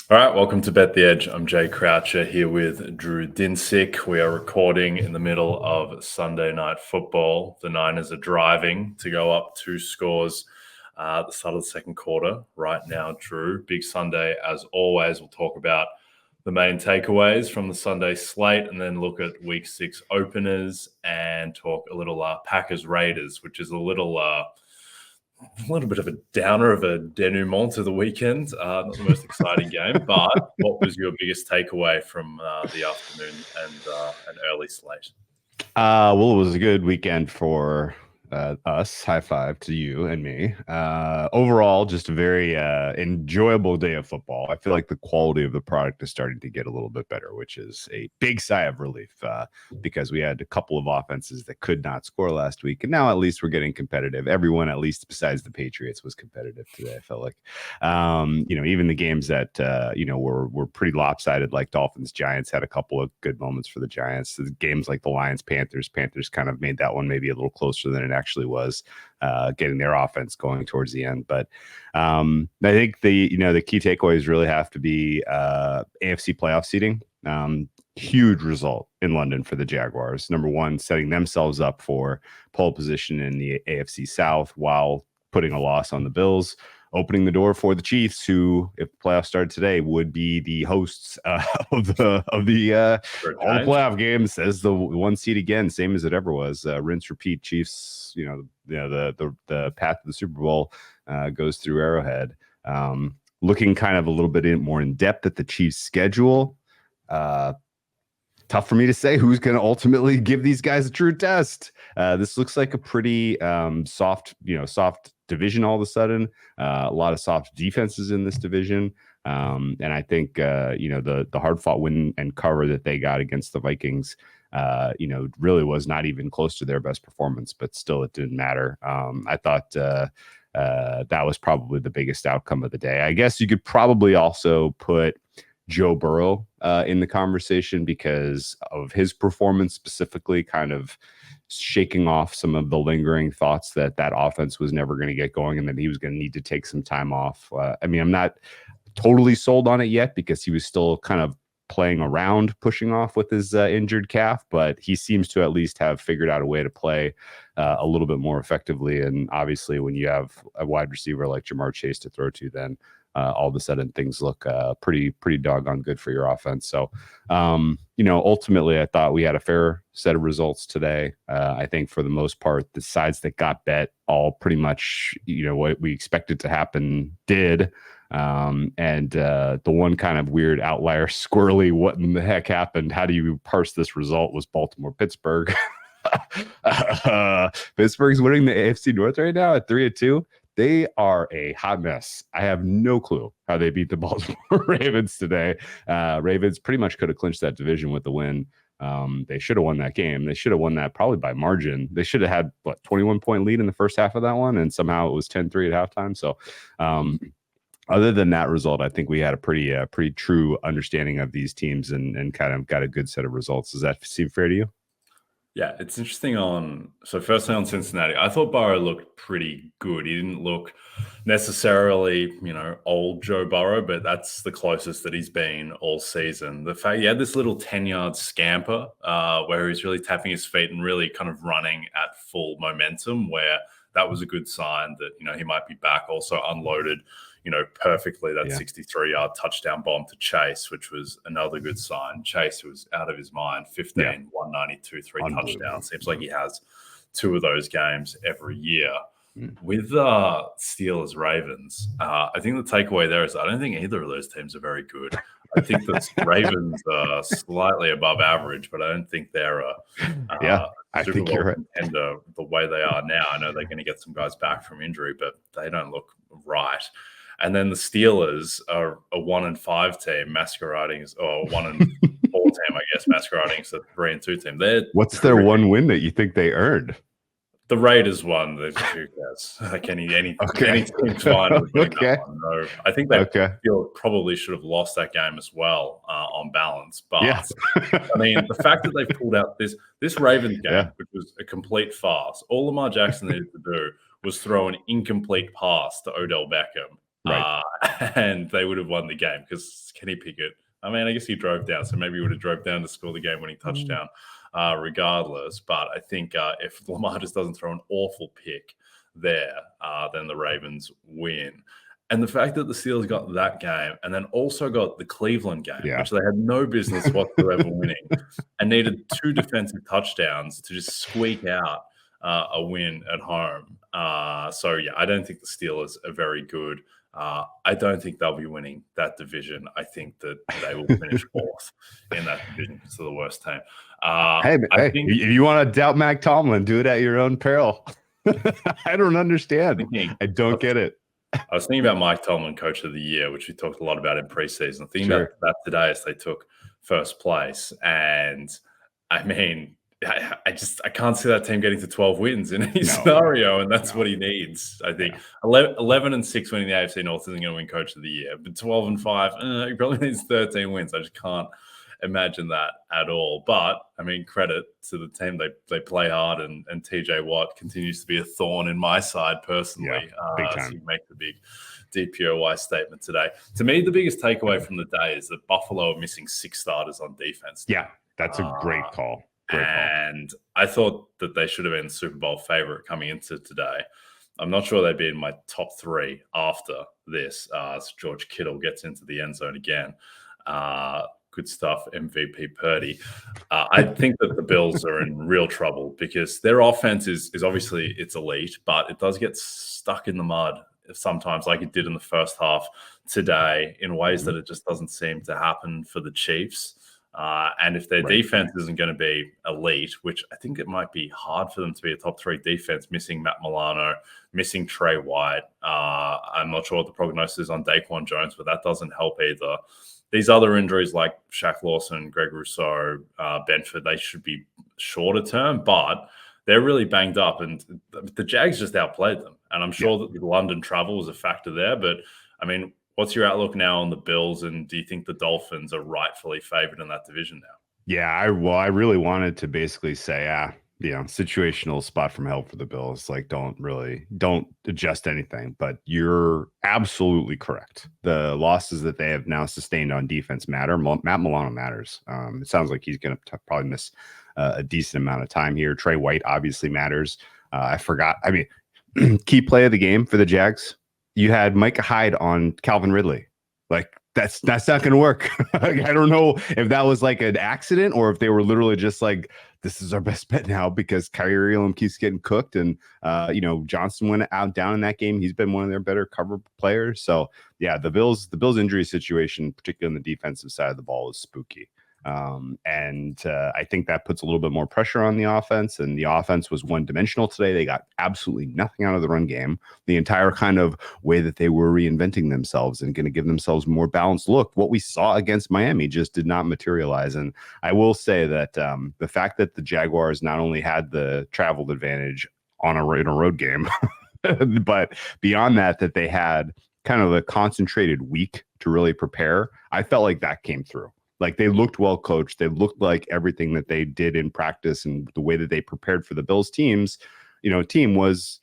All right, welcome to Bet the Edge. I'm Jay Croucher here with Drew Dinsick. We are recording in the middle of Sunday night football. The Niners are driving to go up 2 scores at the start of the second quarter. Right now, Drew, big Sunday as always. We'll talk about the main takeaways from the Sunday slate and then look at Week 6 openers and talk a little Packers-Raiders, which is a little bit of a downer of a denouement to the weekend. Not the most exciting game, but what was your biggest takeaway from the afternoon and an early slate? Well, it was a good weekend for us. High five to you and me. Overall, just a very enjoyable day of football. I feel like the quality of the product is starting to get a little bit better, which is a big sigh of relief because we had a couple of offenses that could not score last week. And now at least we're getting competitive. Everyone, at least besides the Patriots, was competitive today, I felt like. Even the games that, were pretty lopsided, like Dolphins, Giants, had a couple of good moments for the Giants. The games like the Lions, Panthers kind of made that one maybe a little closer than it actually was, getting their offense going towards the end. But I think the key takeaways really have to be AFC playoff seeding. Huge result in London for the Jaguars. Number one, setting themselves up for pole position in the AFC South while putting a loss on the Bills, opening the door for the Chiefs, who, if the playoffs started today, would be the hosts of the all the playoff games as the one seed again, same as it ever was. Rinse, repeat. Chiefs. The path to the Super Bowl goes through Arrowhead. Looking kind of a little bit more in depth at the Chiefs' schedule. Tough for me to say who's going to ultimately give these guys a true test. This looks like a pretty soft division all of a sudden. A lot of soft defenses in this division. And I think, the hard fought win and cover that they got against the Vikings, really was not even close to their best performance, but still it didn't matter. I thought that was probably the biggest outcome of the day. I guess you could probably also put Joe Burrow in the conversation because of his performance, specifically kind of shaking off some of the lingering thoughts that offense was never going to get going and that he was going to need to take some time off. I'm not totally sold on it yet because he was still kind of playing around, pushing off with his injured calf, but he seems to at least have figured out a way to play a little bit more effectively. And obviously when you have a wide receiver like Jamar Chase to throw to, then all of a sudden things look pretty doggone good for your offense. So, ultimately I thought we had a fair set of results today. I think for the most part, the sides that got bet all pretty much, what we expected to happen did. The one kind of weird outlier, squirrely, what in the heck happened? How do you parse this result? Was Baltimore-Pittsburgh. Pittsburgh's winning the AFC North right now at 3-2. They are a hot mess. I have no clue how they beat the Baltimore Ravens today. Ravens pretty much could have clinched that division with the win. They should have won that game. They should have won that probably by margin. They should have had 21-point lead in the first half of that one, and somehow it was 10-3 at halftime. So other than that result, I think we had a pretty true understanding of these teams and kind of got a good set of results. Does that seem fair to you? Yeah, it's interesting so firstly on Cincinnati, I thought Burrow looked pretty good. He didn't look necessarily, old Joe Burrow, but that's the closest that he's been all season. The fact he had this little 10-yard scamper where he's really tapping his feet and really kind of running at full momentum, where that was a good sign that, he might be back. Also unloaded, perfectly that 63-yard touchdown bomb to Chase, which was another good sign. Chase was out of his mind, 15, 192, 3 touchdowns. Seems like he has 2 of those games every year. With Steelers-Ravens, I think the takeaway there is I don't think either of those teams are very good. I think the Ravens are slightly above average, but I don't think they're a Super Bowl contender the way they are now. I know they're going to get some guys back from injury, but they don't look right. And then the Steelers are a 1-5 team masquerading, or 1-4 team, I guess, masquerading as a 3-2 team. What's their one win that you think they earned? The Raiders won. Who cares? Like any team's fine. Okay. No, I think they probably should have lost that game as well on balance. But the fact that they pulled out this Ravens game, which was a complete farce, all Lamar Jackson needed to do was throw an incomplete pass to Odell Beckham. Right. and they would have won the game because Kenny Pickett, I mean, I guess he drove down, so maybe he would have drove down to score the game-winning touchdown regardless. But I think if Lamar just doesn't throw an awful pick there, then the Ravens win. And the fact that the Steelers got that game and then also got the Cleveland game, which they had no business whatsoever winning, and needed 2 defensive touchdowns to just squeak out a win at home. So, yeah, I don't think the Steelers are very good. I don't think they'll be winning that division. I think that they will finish 4th in that division. It's the worst team. Hey, if you want to doubt Mac Tomlin, do it at your own peril. I don't understand. I don't get it. I was thinking about Mike Tomlin, Coach of the Year, which we talked a lot about in preseason. Thinking about that today as they took first place. And I mean, I can't see that team getting to 12 wins in any scenario, and that's what he needs. I think 11-6 winning the AFC North isn't going to win Coach of the Year, but 12-5, he probably needs 13 wins. I just can't imagine that at all. But I mean, credit to the team; they play hard, and TJ Watt continues to be a thorn in my side personally. Big time. So you make the big DPOY statement today. To me, the biggest takeaway from the day is that Buffalo are missing 6 starters on defense. Yeah, that's a great call. And I thought that they should have been Super Bowl favorite coming into today. I'm not sure they'd be in my top 3 after this. As George Kittle gets into the end zone again. Good stuff, MVP Purdy. I think that the Bills are in real trouble because their offense is obviously it's elite, but it does get stuck in the mud sometimes, like it did in the first half today, in ways that it just doesn't seem to happen for the Chiefs. And if their defense isn't going to be elite, which I think it might be hard for them to be a top 3 defense, missing Matt Milano, missing Trey White. I'm not sure what the prognosis is on Daquan Jones, but that doesn't help either. These other injuries like Shaq Lawson, Greg Rousseau, Benford, they should be shorter term, but they're really banged up. And the Jags just outplayed them. And I'm sure that the London travel was a factor there. But, I mean, what's your outlook now on the Bills, and do you think the Dolphins are rightfully favored in that division now? Yeah, I really wanted to basically say, situational spot from hell for the Bills. Like, don't adjust anything. But you're absolutely correct. The losses that they have now sustained on defense matter. Matt Milano matters. It sounds like he's going to probably miss a decent amount of time here. Trey White obviously matters. I forgot. I mean, key play of the game for the Jags. You had Micah Hyde on Calvin Ridley. Like, that's not going to work. I don't know if that was like an accident or if they were literally just like, this is our best bet now because Kyrie Elam keeps getting cooked. And, Johnson went down in that game. He's been one of their better cover players. So, yeah, the Bills injury situation, particularly on the defensive side of the ball, is spooky. I think that puts a little bit more pressure on the offense, and the offense was one-dimensional today. They got absolutely nothing out of the run game. The entire kind of way that they were reinventing themselves and going to give themselves more balanced look, what we saw against Miami just did not materialize. And I will say that the fact that the Jaguars not only had the travel advantage in a road game, but beyond that they had kind of a concentrated week to really prepare, I felt like that came through. Like, they looked well coached. They looked like everything that they did in practice and the way that they prepared for the Bills team was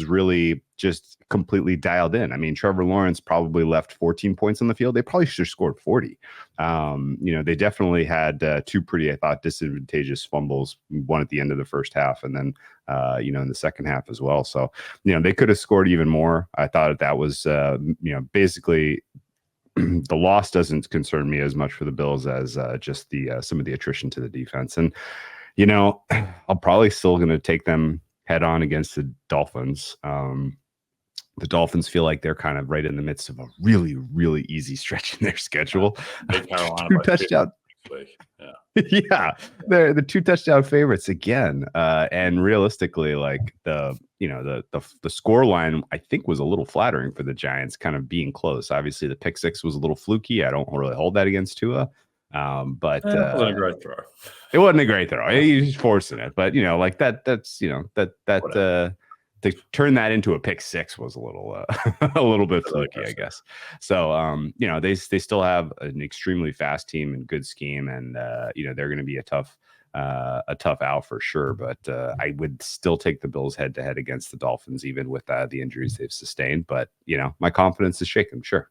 really just completely dialed in. I mean, Trevor Lawrence probably left 14 points on the field. They probably should have scored 40. They definitely had 2 pretty, I thought, disadvantageous fumbles, one at the end of the first half and then, in the second half as well. So, they could have scored even more. I thought that was, basically the loss doesn't concern me as much for the Bills as just some of the attrition to the defense. And, I'm probably still going to take them head on against the Dolphins. The Dolphins feel like they're kind of right in the midst of a really, really easy stretch in their schedule. Big Carolina 2 touchdowns. Yeah, they're the 2 touchdown favorites again. And realistically, like the score line, I think, was a little flattering for the Giants, kind of being close. Obviously, the pick 6 was a little fluky. I don't really hold that against Tua. But it wasn't a great throw. It wasn't a great throw. He's forcing it, but to turn that into a pick 6 was a little bit fluky, I guess. So, they still have an extremely fast team and good scheme, and they're going to be a tough a tough out for sure. But I would still take the Bills head to head against the Dolphins, even with the injuries they've sustained. But my confidence is shaken. Sure.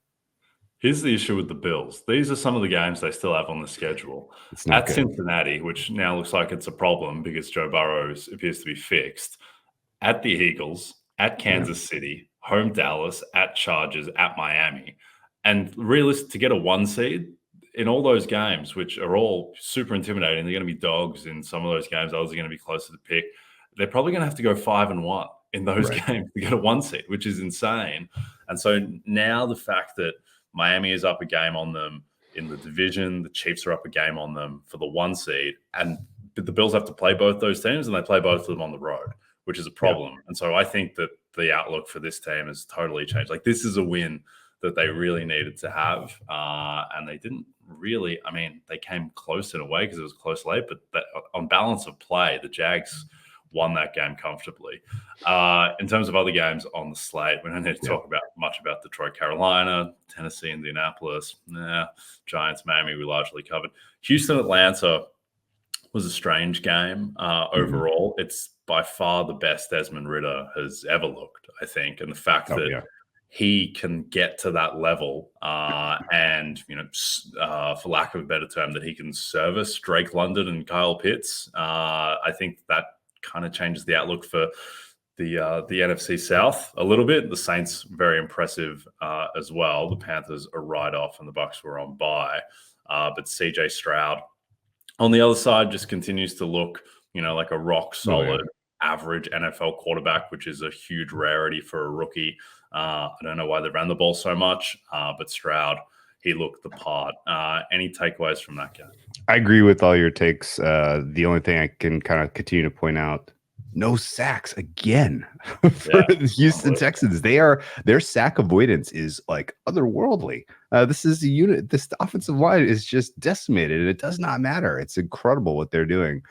Here's the issue with the Bills. These are some of the games they still have on the schedule. It's not At good. Cincinnati, which now looks like it's a problem because Joe Burrow appears to be fixed. At the Eagles, at Kansas City, home Dallas, at Chargers, at Miami. And realistic to get a 1 seed in all those games, which are all super intimidating. They're going to be dogs in some of those games. Others are going to be closer to pick. They're probably going to have to go 5-1 in those games to get a 1 seed, which is insane. And so now the fact that Miami is up a game on them in the division, the Chiefs are up a game on them for the 1 seed, and the Bills have to play both those teams, and they play both of them on the road, which is a problem. Yeah. And so I think that the outlook for this team has totally changed. Like, this is a win that they really needed to have, and they didn't really. I mean, they came close in a way because it was close late, but on balance of play, the Jags won that game comfortably. In terms of other games on the slate, we don't need to talk much about Detroit, Carolina, Tennessee, Indianapolis, Giants, Miami, we largely covered. Houston, Atlanta was a strange game overall. It's by far the best Desmond Ridder has ever looked, I think. And the fact that he can get to that level and, for lack of a better term, that he can service Drake London and Kyle Pitts, I think that kind of changes the outlook for the NFC South a little bit. The Saints, very impressive as well. The Panthers are right off and the Bucs were on bye. But CJ Stroud on the other side just continues to look, like a rock solid average NFL quarterback, which is a huge rarity for a rookie. I don't know why they ran the ball so much, but Stroud, he looked the part. Any takeaways from that game? I agree with all your takes. The only thing I can kind of continue to point out, no sacks again for the Houston Texans. Their sack avoidance is like otherworldly. This is a unit. This offensive line is just decimated, and it does not matter. It's incredible what they're doing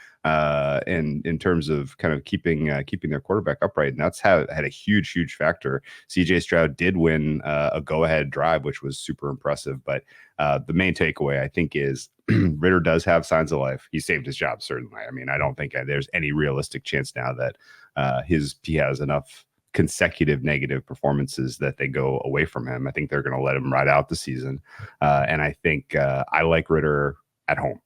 in terms of kind of keeping their quarterback upright, and that's had a huge factor. CJ Stroud did win a go-ahead drive, which was super impressive. But the main takeaway, I think, is Ridder does have signs of life. He saved his job, certainly. I mean, I don't think there's any realistic chance now that he has enough consecutive negative performances that they go away from him. I think they're going to let him ride out the season. And I think I like Ridder at home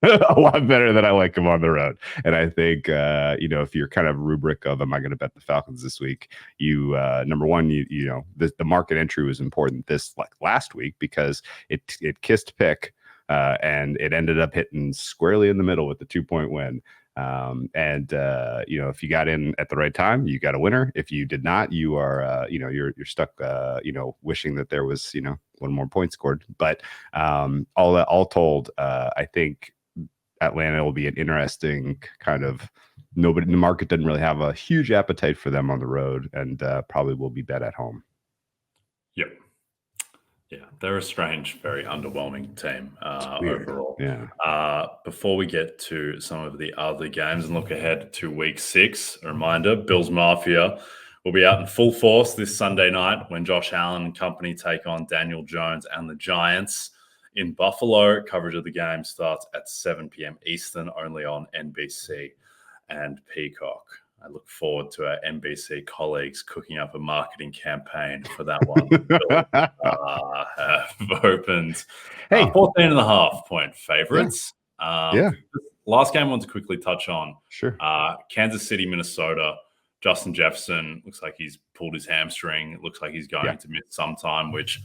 a lot better than I like him on the road. And I think, if you're kind of rubric of, am I going to bet the Falcons this week? Number one, the market entry was important last week because it kissed pick and it ended up hitting squarely in the middle with the 2-point win. If you got in at the right time, you got a winner. If you did not, you are, you're stuck, wishing that there was, one more point scored. But all told, I think Atlanta will be an interesting kind of the market doesn't really have a huge appetite for them on the road, and probably will be bet at home. Yep. Yeah, they're a strange, very underwhelming team overall. Yeah. Before we get to some of the other games and look ahead to week 6, a reminder, Bills Mafia will be out in full force this Sunday night when Josh Allen and company take on Daniel Jones and the Giants in Buffalo. Coverage of the game starts at 7 p.m. Eastern, only on NBC and Peacock. I look forward to our NBC colleagues cooking up a marketing campaign for that one. Have opened 14.5-point favorites. Last game I want to quickly touch on. Sure. Kansas City, Minnesota. Justin Jefferson looks like he's pulled his hamstring. It looks like he's going to miss some time, which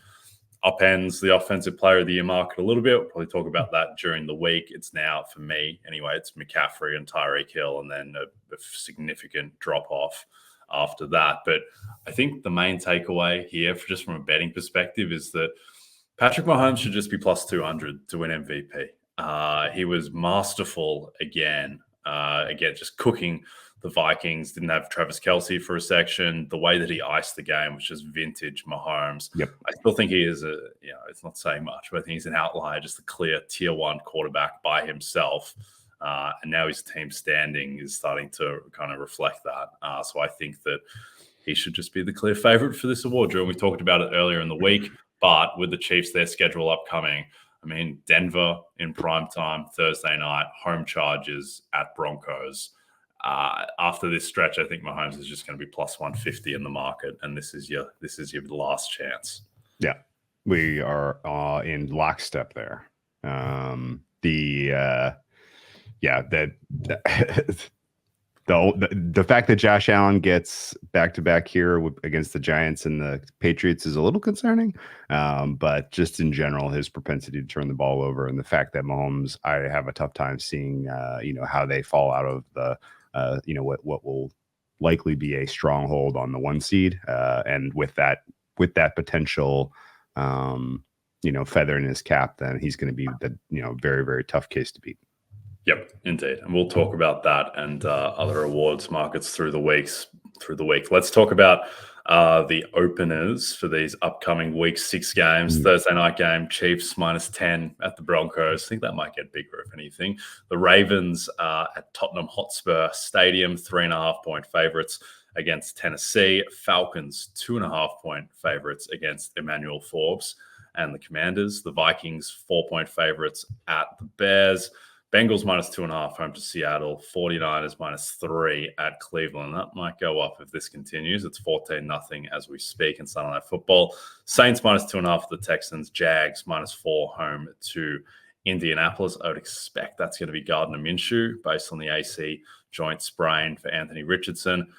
upends the offensive player of the year market a little bit. We'll probably talk about that during the week. It's now, for me anyway, it's McCaffrey and Tyreek Hill, and then a significant drop-off after that. But I think the main takeaway here, just from a betting perspective, is that Patrick Mahomes should just be plus 200 to win MVP. He was masterful again, just cooking the Vikings. Didn't have Travis Kelce for a section. The way that he iced the game was just vintage Mahomes. Yep. I still think he is it's not saying much, but I think he's an outlier, just a clear tier 1 quarterback by himself. And now his team standing is starting to kind of reflect that. So I think that he should just be the clear favorite for this award. Drew, we talked about it earlier in the week, but with the Chiefs, their schedule upcoming, I mean, Denver in prime time, Thursday night, home Chargers at Broncos. After this stretch, I think Mahomes is just going to be plus 150 in the market, and this is your last chance. Yeah, we are in lockstep there. The fact that Josh Allen gets back-to-back here against the Giants and the Patriots is a little concerning, but just in general, his propensity to turn the ball over and the fact that Mahomes, I have a tough time seeing, how they fall out of the, what will likely be a stronghold on the 1 seed, and with that potential, feather in his cap, then he's going to be the very, very tough case to beat. Yep, indeed. And we'll talk about that and other awards markets through the week. Let's talk about the openers for these upcoming week 6 games. Thursday night game, Chiefs -10 at the Broncos. I think that might get bigger, if anything. The Ravens at Tottenham Hotspur Stadium, 3.5-point favorites against Tennessee. Falcons, 2.5-point favorites against Emmanuel Forbes and the Commanders. The Vikings, 4-point favorites at the Bears. Bengals -2.5 home to Seattle. 49ers -3 at Cleveland. That might go up if this continues. It's 14-0 as we speak in Sunday Night Football. Saints -2.5 for the Texans. Jags -4 home to Indianapolis. I would expect that's going to be Gardner Minshew based on the AC joint sprain for Anthony Richardson.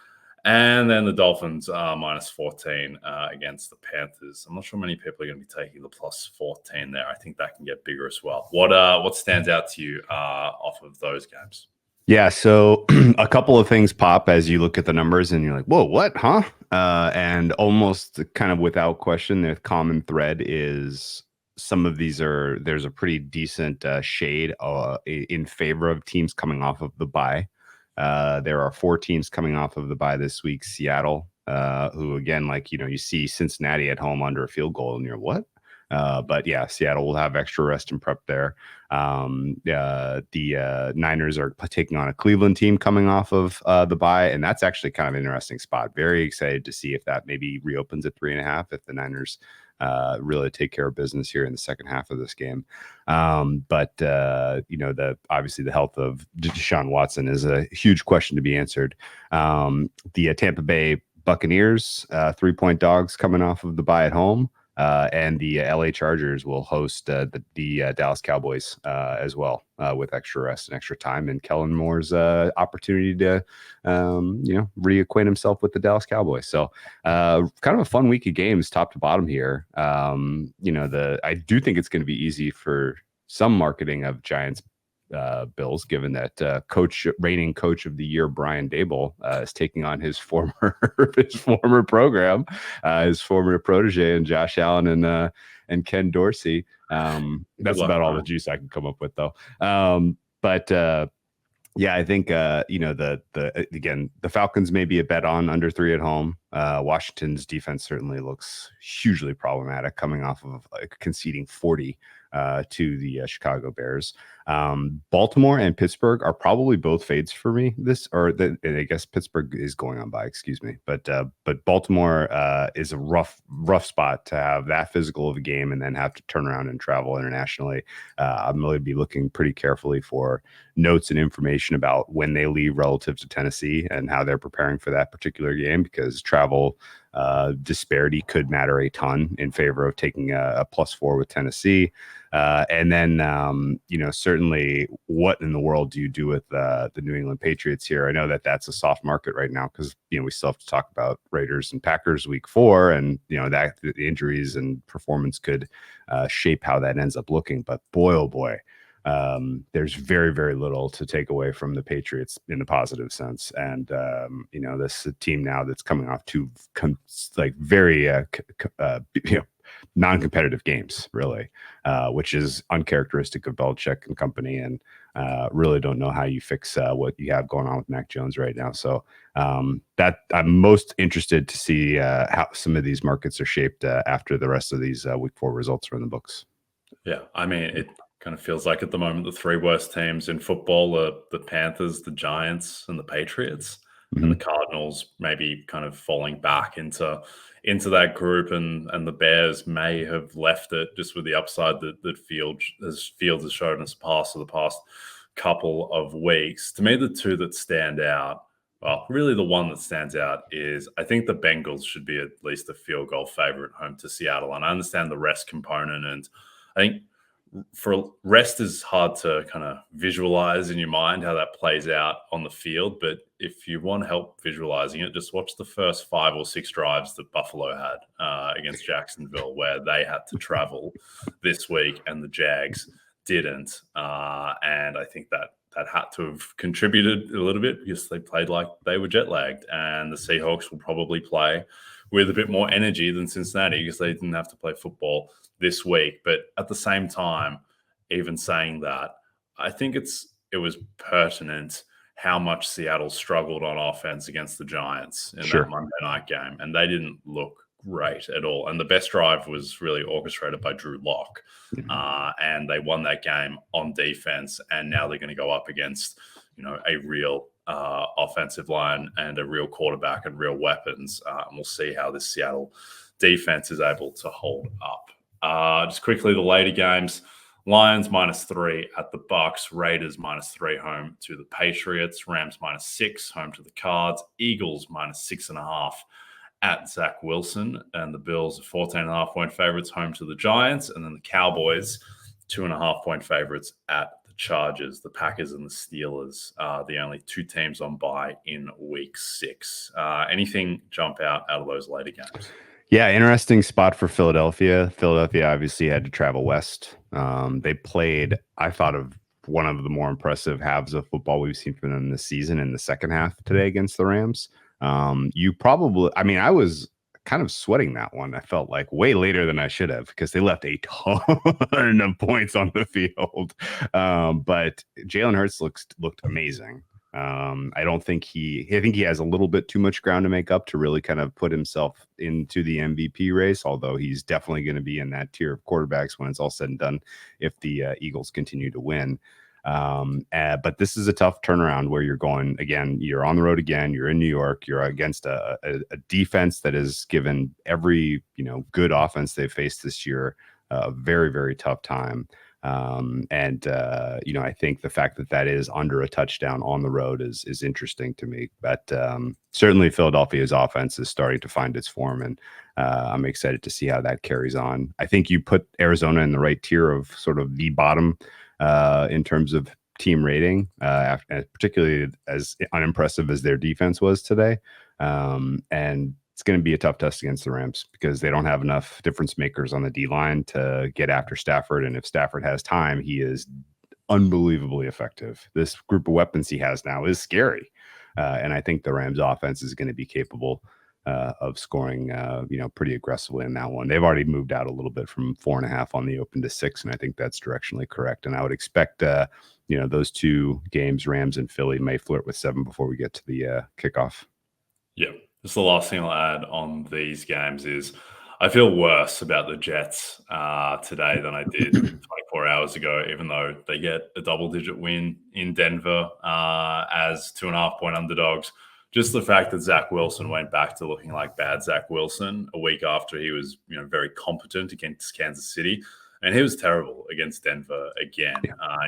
And then the Dolphins are -14 against the Panthers. I'm not sure many people are going to be taking the +14 there. I think that can get bigger as well. What stands out to you off of those games? Yeah, so a couple of things pop as you look at the numbers and you're like, whoa, what, huh? And almost kind of without question, the common thread is some of these there's a pretty decent shade in favor of teams coming off of the bye. There are 4 teams coming off of the bye this week. Seattle, who again, you see Cincinnati at home under a field goal and you're what? But yeah, Seattle will have extra rest and prep there. The Niners are taking on a Cleveland team coming off of the bye, and that's actually kind of an interesting spot. Very excited to see if that maybe reopens at 3.5 if the Niners really take care of business here in the second half of this game. But obviously the health of Deshaun Watson is a huge question to be answered. The Tampa Bay Buccaneers, 3-point dogs coming off of the bye at home. And the LA Chargers will host the Dallas Cowboys as well with extra rest and extra time, and Kellen Moore's opportunity to reacquaint himself with the Dallas Cowboys. So kind of a fun week of games top to bottom here. I do think it's going to be easy for some marketing of Giants Bills, given that reigning coach of the year Brian Daboll is taking on his former program, his former protege, and Josh Allen and Ken Dorsey. That's about all the juice I can come up with, though. Yeah, I think the Falcons may be a bet on under 3 at home. Washington's defense certainly looks hugely problematic, coming off of conceding 40 to the Chicago Bears. Baltimore and Pittsburgh are probably both fades for me. I guess Pittsburgh is going on by, excuse me. But Baltimore is a rough spot to have that physical of a game and then have to turn around and travel internationally. I'm really be looking pretty carefully for notes and information about when they leave relative to Tennessee and how they're preparing for that particular game, because travel disparity could matter a ton in favor of taking a +4 with Tennessee. And then, certainly what in the world do you do with the New England Patriots here? I know that that's a soft market right now because, we still have to talk about Raiders and Packers week 4, and, that the injuries and performance could shape how that ends up looking. But boy, oh boy, there's very, very little to take away from the Patriots in a positive sense. And, this team now that's coming off 2 very, non-competitive games, really, which is uncharacteristic of Belichick and company, and really don't know how you fix what you have going on with Mac Jones right now. So that I'm most interested to see how some of these markets are shaped after the rest of these week 4 results are in the books. Yeah, I mean, it kind of feels like at the moment the 3 worst teams in football are the Panthers, the Giants, and the Patriots. and the Cardinals maybe kind of falling back into that group, and the Bears may have left it just with the upside that Fields has shown us the past couple of weeks. To me, the two that stand out, well, really the one that stands out is I think the Bengals should be at least a field goal favorite home to Seattle. And I understand the rest component, and I think for rest is hard to kind of visualize in your mind how that plays out on the field. But if you want help visualizing it, just watch the first 5 or 6 drives that Buffalo had against Jacksonville, where they had to travel this week and the Jags didn't. And I think that had to have contributed a little bit because they played like they were jet lagged, and the Seahawks will probably play with a bit more energy than Cincinnati because they didn't have to play football this week. But at the same time, even saying that, I think it was pertinent how much Seattle struggled on offense against the Giants in that Monday night game, and they didn't look great at all. And the best drive was really orchestrated by Drew Lock, and they won that game on defense. And now they're going to go up against, a real offensive line and a real quarterback and real weapons. And we'll see how this Seattle defense is able to hold up. Just quickly, the later games: Lions -3 at the Bucks, Raiders -3 home to the Patriots, Rams -6 home to the Cards, Eagles -6.5 at Zach Wilson, and the Bills are 14.5-point favorites home to the Giants, and then the Cowboys 2.5-point favorites at the Chargers. The Packers and the Steelers are the only 2 teams on bye in week 6. Anything jump out of those later games? Yeah, interesting spot for Philadelphia. Philadelphia obviously had to travel west. They played, I thought, of one of the more impressive halves of football we've seen from them this season in the second half today against the Rams. I was kind of sweating that one. I felt like way later than I should have because they left a ton of points on the field. But Jalen Hurts looked amazing. I think he has a little bit too much ground to make up to really kind of put himself into the MVP race, although he's definitely going to be in that tier of quarterbacks when it's all said and done if the Eagles continue to win. But this is a tough turnaround where you're going again, you're on the road again, you're in New York, you're against a defense that has given every, good offense they've faced this year a very, very tough time. I think the fact that is under a touchdown on the road is interesting to me, but certainly Philadelphia's offense is starting to find its form, and I'm excited to see how that carries on. I think you put Arizona in the right tier of sort of the bottom in terms of team rating, particularly as unimpressive as their defense was today. And it's going to be a tough test against the Rams because they don't have enough difference makers on the D-line to get after Stafford. And if Stafford has time, he is unbelievably effective. This group of weapons he has now is scary. And I think the Rams offense is going to be capable of scoring, pretty aggressively in that one. They've already moved out a little bit from 4.5 on the open to 6, and I think that's directionally correct. And I would expect, those 2 games, Rams and Philly, may flirt with 7 before we get to the kickoff. Yeah, just the last thing I'll add on these games is I feel worse about the Jets today than I did 24 hours ago, even though they get a double-digit win in Denver as 2.5-point underdogs. Just the fact that Zach Wilson went back to looking like bad Zach Wilson a week after he was, very competent against Kansas City. And he was terrible against Denver again.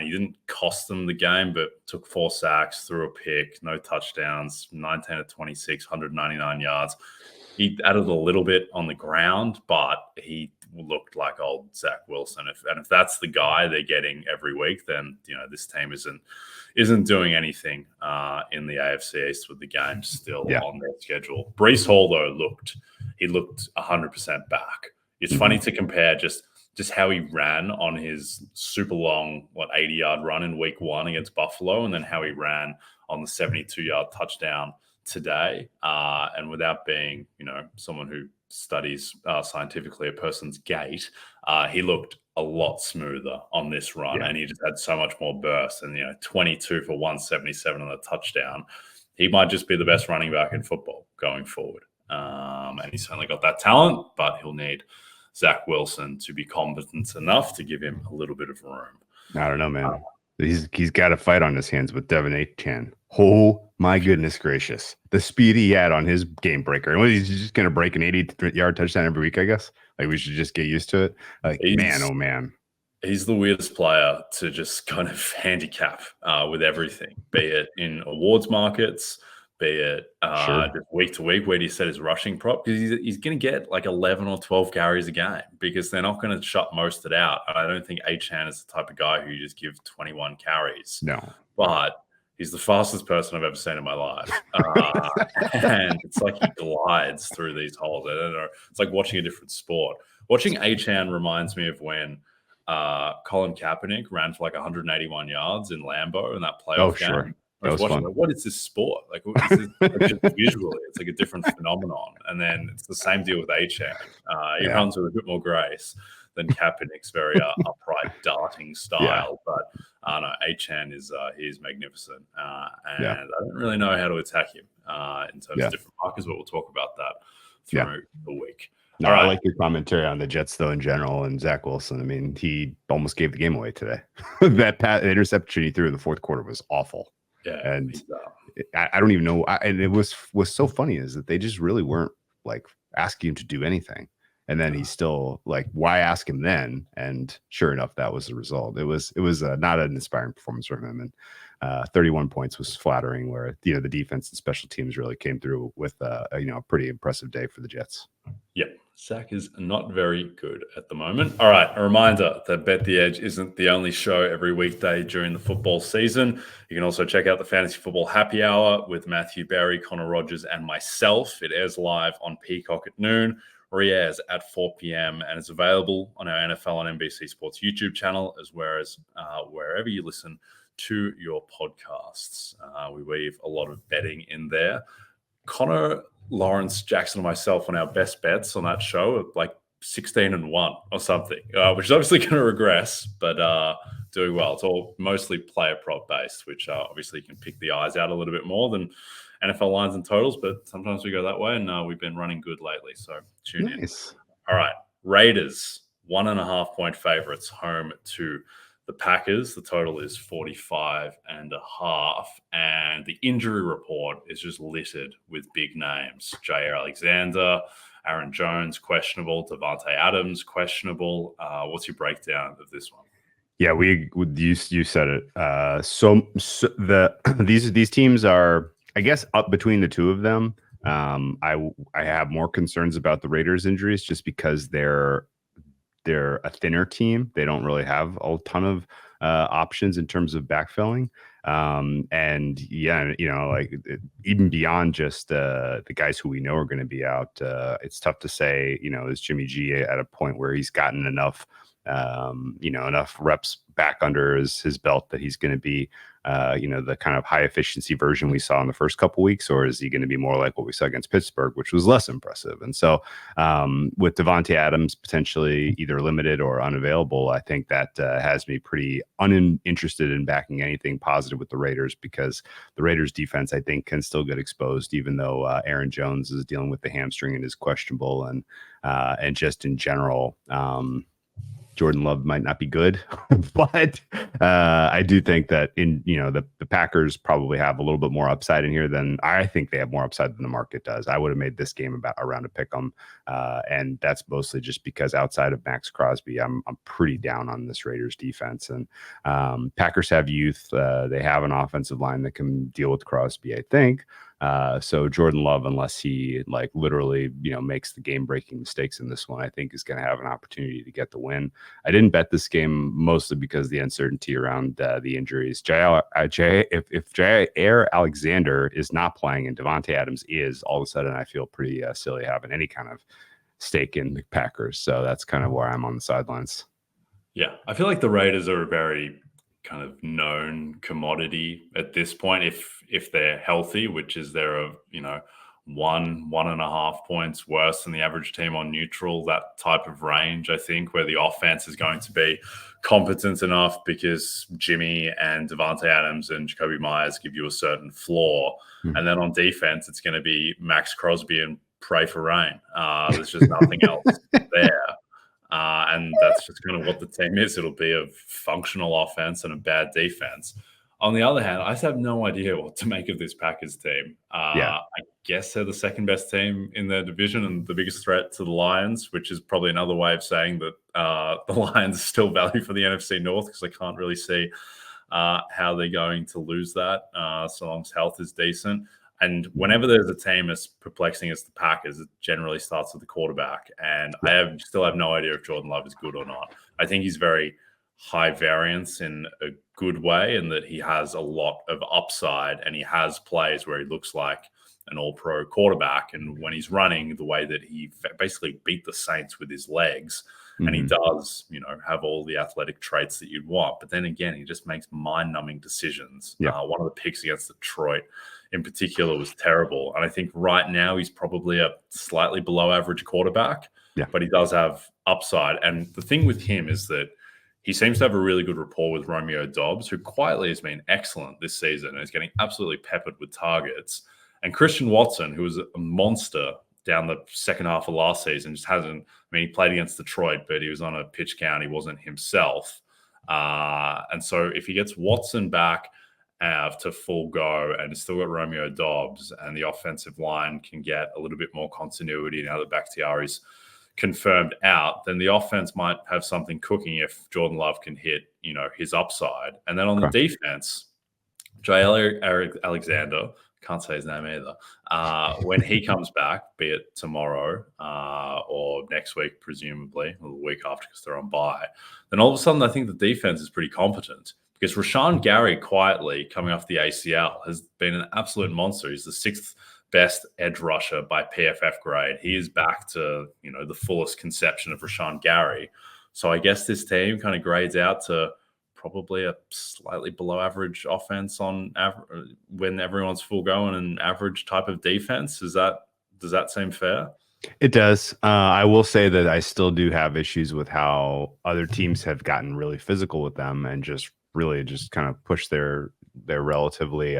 He didn't cost them the game, but took 4 sacks, threw a pick, no touchdowns, 19 of 26, 199 yards. He added a little bit on the ground, but he looked like old Zach Wilson. If that's the guy they're getting every week, then this team isn't doing anything in the AFC East with the games still on their schedule. Breece Hall though looked 100% back. It's funny to compare just how he ran on his super long 80-yard run in week 1 against Buffalo, and then how he ran on the 72-yard touchdown today. And without being someone who studies scientifically a person's gait, he looked a lot smoother on this run, and he just had so much more burst. And 22 for 177 on a touchdown. He might just be the best running back in football going forward. And he's certainly got that talent, but he'll need Zach Wilson to be competent enough to give him a little bit of room. I don't know, man. He's got a fight on his hands with Devin Achane. Oh my goodness gracious. The speed he had on his game breaker. And he's just going to break an 80-yard touchdown every week, I guess. Like, we should just get used to it. Like, man, oh man. He's the weirdest player to just kind of handicap with everything, be it in awards markets, be it Sure. just week to week. Where do you set his rushing prop? Because he's going to get like 11 or 12 carries a game because they're not going to shut most of it out. I don't think Achane is the type of guy who you just give 21 carries. No. But he's the fastest person I've ever seen in my life. And it's like he glides through these holes. I don't know. It's like watching a different sport. Watching Achane reminds me of when Colin Kaepernick ran for like 181 yards in Lambeau in that playoff game. Sure. I was watching, like, what is this sport? Like, what is this? Just visually, it's like a different phenomenon. And then it's the same deal with Achane. He runs with a bit more grace than Kaepernick's very upright darting style. But no, Achane is magnificent. And I don't really know how to attack him in terms of different markers, but we'll talk about that through the week. No, I like your commentary on the Jets, though, in general, and Zach Wilson. I mean, he almost gave the game away today. That interception he threw in the fourth quarter was awful. Yeah, and I don't even know. And it was so funny is that they just really weren't like asking him to do anything. And then he's still like, why ask him then? And sure enough, that was the result. It was not an inspiring performance from him. And 31 points was flattering, where the defense and special teams really came through with a pretty impressive day for the Jets. Yeah, Zach is not very good at the moment. All right, a reminder that Bet the Edge isn't the only show every weekday during the football season. You can also check out the Fantasy Football Happy Hour with Matthew Berry, Connor Rogers, and myself. It airs live on Peacock at noon, re-airs at 4 p.m. and is available on our NFL on NBC Sports YouTube channel, as well as wherever you listen to your podcasts. We weave a lot of betting in there. Connor, Lawrence, Jackson, and myself on our best bets on that show at like 16-1 or something, which is obviously going to regress, but doing well. It's all mostly player prop based, which obviously you can pick the eyes out a little bit more than NFL lines and totals, but sometimes we go that way, and we've been running good lately, so tune in. All right, Raiders, 1.5 point favorites home to the Packers. The total is 45.5, and the injury report is just littered with big names. Jair Alexander, Aaron Jones, questionable. Davante Adams, questionable. What's your breakdown of this one? Yeah, you said it. So these teams are, I guess, up between the two of them. I have more concerns about the Raiders' injuries just because they're a thinner team. They don't really have a ton of options in terms of backfilling. And even beyond just the guys who we know are going to be out, it's tough to say, is Jimmy G at a point where he's gotten enough reps back under his belt that he's going to be, the kind of high efficiency version we saw in the first couple weeks, or is he going to be more like what we saw against Pittsburgh, which was less impressive? And so with Davante Adams potentially either limited or unavailable, I think that has me pretty uninterested in backing anything positive with the Raiders, because the Raiders defense, I think, can still get exposed, even though Aaron Jones is dealing with the hamstring and is questionable, and just in general, Jordan Love might not be good, but I do think that the Packers probably have a little bit more upside in here than I think they have more upside than the market does. I would have made this game around to pick them, and that's mostly just because outside of Max Crosby, I'm pretty down on this Raiders defense. And Packers have youth; they have an offensive line that can deal with Crosby, I think. So Jordan Love, unless he literally, makes the game-breaking mistakes in this one, I think is going to have an opportunity to get the win. I didn't bet this game mostly because of the uncertainty around the injuries. If Jair Alexander is not playing and Davante Adams is, all of a sudden I feel pretty silly having any kind of stake in the Packers. So that's kind of where I'm on the sidelines. Yeah, I feel like the Raiders are a very kind of known commodity at this point, if they're healthy, which is they're 1.5 points worse than the average team on neutral, that type of range, I think, where the offense is going to be competent enough because Jimmy and Davante Adams and Jacoby Myers give you a certain floor. And then on defense, it's going to be Max Crosby and pray for rain. There's just nothing else there. And that's just kind of what the team is. It'll be a functional offense and a bad defense. On the other hand, I just have no idea what to make of this Packers team. Yeah. I guess they're the second best team in their division and the biggest threat to the Lions, which is probably another way of saying that the Lions still value for the NFC North, because I can't really see how they're going to lose that so long as health is decent. And whenever there's a team as perplexing as the Packers, it generally starts with the quarterback. And I still have no idea if Jordan Love is good or not. I think he's very high variance in a good way, and that he has a lot of upside, and he has plays where he looks like an all-pro quarterback. And when he's running the way that he basically beat the Saints with his legs, and he does, have all the athletic traits that you'd want. But then again, he just makes mind-numbing decisions. Yeah. One of the picks against Detroit in particular was terrible. And I think right now he's probably a slightly below average quarterback, but he does have upside. And the thing with him is that he seems to have a really good rapport with Romeo Doubs, who quietly has been excellent this season and is getting absolutely peppered with targets. And Christian Watson, who was a monster down the second half of last season, just hasn't. He played against Detroit, but he was on a pitch count. He wasn't himself. And so if he gets Watson back to full go and still got Romeo Doubs, and the offensive line can get a little bit more continuity now that Bakhtiari's confirmed out, then the offense might have something cooking if Jordan Love can hit, his upside. And then on the defense, Alexander, can't say his name either, when he comes back, be it tomorrow or next week, presumably, or the week after because they're on bye, then all of a sudden I think the defense is pretty competent, because Rashawn Gary, quietly coming off the ACL, has been an absolute monster. He's the sixth best edge rusher by PFF grade. He is back to, the fullest conception of Rashawn Gary. So I guess this team kind of grades out to probably a slightly below average offense on when everyone's full go, and an average type of defense. Does that seem fair? It does. I will say that I still do have issues with how other teams have gotten really physical with them and just kind of push their relatively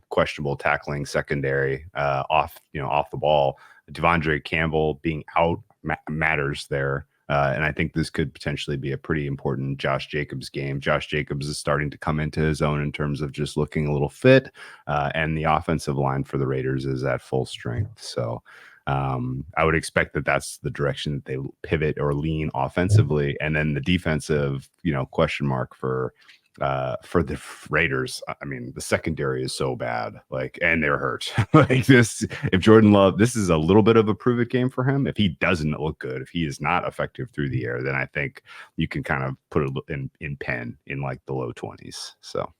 questionable tackling secondary off the ball. Devondre Campbell being out matters there. And I think this could potentially be a pretty important Josh Jacobs game. Josh Jacobs is starting to come into his own in terms of just looking a little fit, and the offensive line for the Raiders is at full strength. So I would expect that that's the direction that they pivot or lean offensively. And then the defensive, question mark for the Raiders. I mean, the secondary is so bad, and they're hurt. If Jordan Love, this is a little bit of a prove it game for him. If he doesn't look good, if he is not effective through the air, then I think you can kind of put it in pen in the low 20s. So.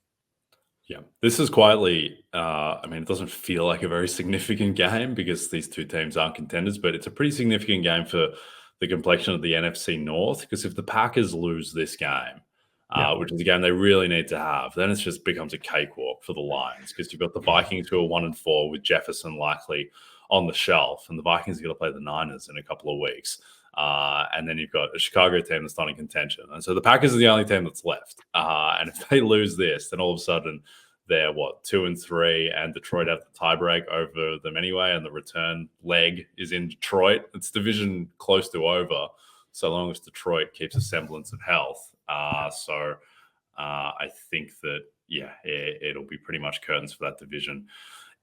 Yeah, this is quietly, it doesn't feel like a very significant game because these two teams aren't contenders, but it's a pretty significant game for the complexion of the NFC North, because if the Packers lose this game, which is a game they really need to have, then it just becomes a cakewalk for the Lions, because you've got the Vikings who are 1-4 with Jefferson likely on the shelf, and the Vikings are going to play the Niners in a couple of weeks. And then you've got a Chicago team that's not in contention. And so the Packers are the only team that's left. And if they lose this, then all of a sudden they're 2-3, and Detroit have the tiebreak over them anyway. And the return leg is in Detroit. It's division close to over, so long as Detroit keeps a semblance of health. So I think that, it'll be pretty much curtains for that division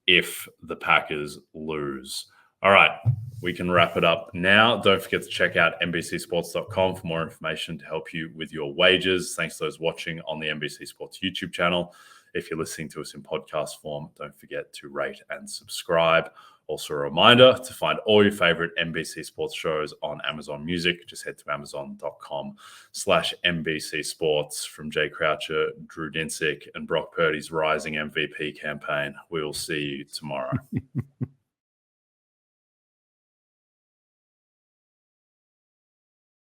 if the Packers lose. All right, we can wrap it up now. Don't forget to check out NBCsports.com for more information to help you with your wagers. Thanks to those watching on the NBC Sports YouTube channel. If you're listening to us in podcast form, don't forget to rate and subscribe. Also, a reminder to find all your favorite NBC Sports shows on Amazon Music. Just head to amazon.com/NBC Sports. From Jay Croucher, Drew Dinsick, and Brock Purdy's rising MVP campaign. We will see you tomorrow.